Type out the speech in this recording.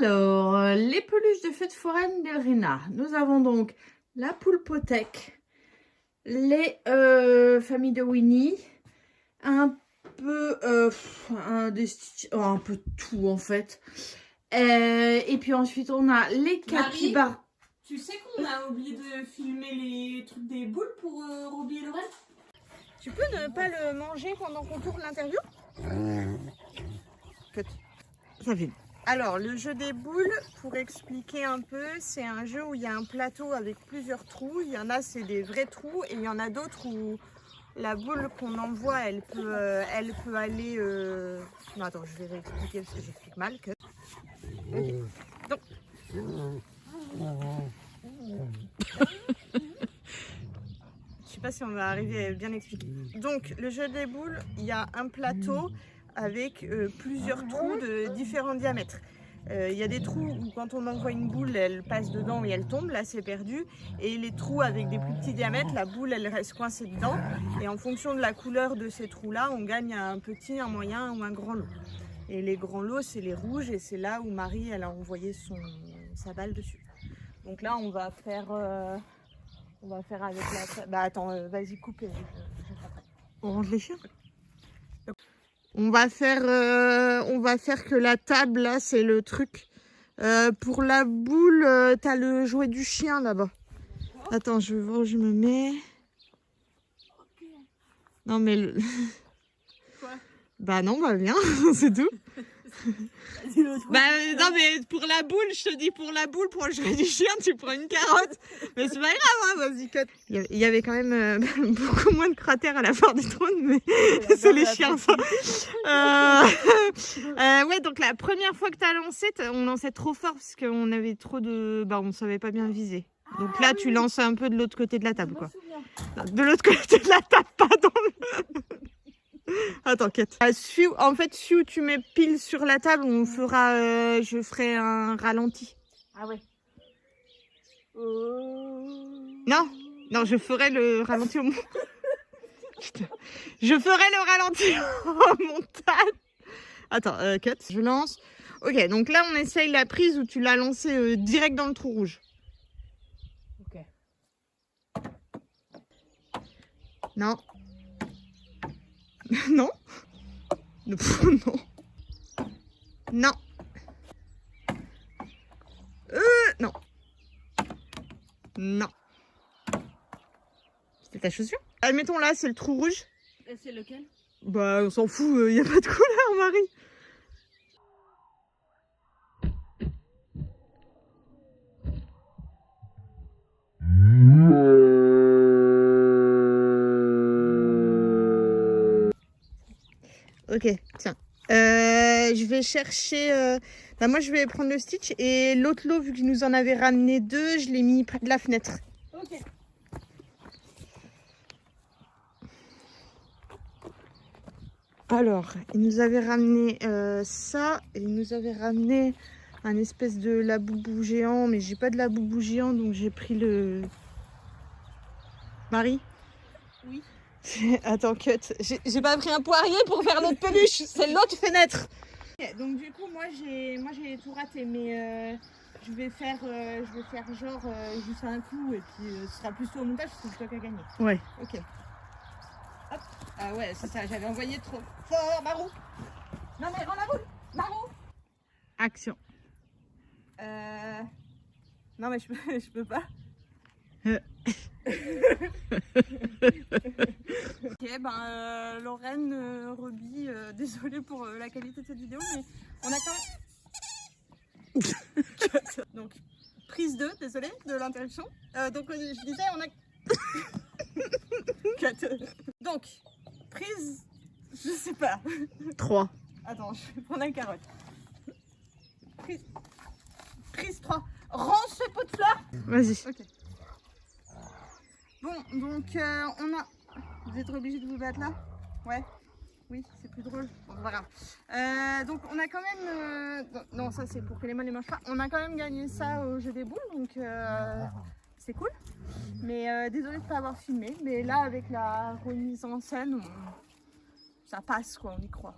Alors, les peluches de fête foraine d'Elrina. Nous avons donc la Poulpotec, les familles de Winnie, un peu un peu tout en fait. Et puis ensuite on a les capybaras. Tu sais qu'on a oublié de filmer les trucs des boules pour Roby et Lorraine? Tu peux ne pas le manger pendant qu'on tourne l'interview? Ça vient. Alors, le jeu des boules, pour expliquer un peu, c'est un jeu où il y a un plateau avec plusieurs trous. Il y en a, c'est des vrais trous, et il y en a d'autres où la boule qu'on envoie, elle peut aller... Non, attends, je vais réexpliquer parce que j'explique mal. Okay. Donc... Je sais pas si on va arriver à bien expliquer. Donc, le jeu des boules, il y a un plateau avec plusieurs trous de différents diamètres. Il y a des trous où quand on envoie une boule, elle passe dedans et elle tombe, là c'est perdu. Et les trous avec des plus petits diamètres, la boule elle reste coincée dedans. Et en fonction de la couleur de ces trous-là, on gagne un petit, un moyen ou un grand lot. Et les grands lots, c'est les rouges et c'est là où Marie elle a envoyé sa balle dessus. Donc là, on va faire avec la... Bah attends, vas-y, coupe. On range les chiens. On va faire que la table, là, c'est le truc. Pour la boule, t'as le jouet du chien, là-bas. Attends, je vais voir où je me mets. Non, mais... Quoi? Bah non, bah viens, c'est tout. Bah non, mais pour la boule, je te dis pour la boule, pour le jouet du chien, tu prends une carotte. Mais c'est pas grave, hein, vas-y, cut. Il y avait quand même beaucoup moins de cratères à la fin du trône, mais c'est les chiens, ça. Ouais, donc la première fois que t'as lancé, on lançait trop fort parce qu'on avait trop de... Bah, on savait pas bien viser. Donc là, tu lances un peu de l'autre côté de la table, quoi. De l'autre côté de la table, pas dans le... Attends, quête. En fait, si tu mets pile sur la table, on fera, je ferai un ralenti. Ah ouais. Non, je ferai le ralenti au montage. Je ferai le ralenti au montage. Attends, cut. Je lance. Ok, donc là, on essaye la prise où tu l'as lancé direct dans le trou rouge. Ok. Non. Non. Non. Non. Non. Non. C'était ta chaussure? Admettons là, c'est le trou rouge. Et c'est lequel? Bah, on s'en fout, il n'y a pas de couleur, Marie. Ok, tiens. Je vais chercher... Bah moi, je vais prendre le Stitch. Et l'autre lot, vu que je nous en avais ramené deux, je l'ai mis près de la fenêtre. Ok. Alors, il nous avait ramené ça. Et il nous avait ramené un espèce de laboubou géant. Mais j'ai pas de laboubou géant, donc j'ai pris le... Marie? Oui. Attends, cut. J'ai pas pris un poirier pour faire notre peluche. C'est l'autre fenêtre. Okay, donc du coup, moi j'ai tout raté, mais je vais faire genre juste un coup et puis ce sera plus tôt au montage parce que c'est toi qui as gagné. Ouais. Ok. Hop. Ah ouais, c'est ça. J'avais envoyé trop fort, Marou. Non mais rends la boule, Marou. Action. Non mais je peux pas. Ok, ben Lorraine, Roby, désolée pour la qualité de cette vidéo, mais on a quand même... Donc, prise 2, désolée de l'interruption. Donc, je disais, on a... Donc, prise... Je sais pas. 3. Attends, je vais prendre la carotte. Prise 3. Range ce pot de fleurs. Vas-y. Ok. Bon, donc on a... Vous êtes obligés de vous battre là? Ouais. Oui, c'est plus drôle. Bon, c'est pas grave. Donc on a quand même... Non, ça c'est pour que les mains ne les mangent pas. On a quand même gagné ça au jeu des boules, donc c'est cool. Mais désolée de ne pas avoir filmé. Mais là, avec la remise en scène, ça passe quoi, on y croit.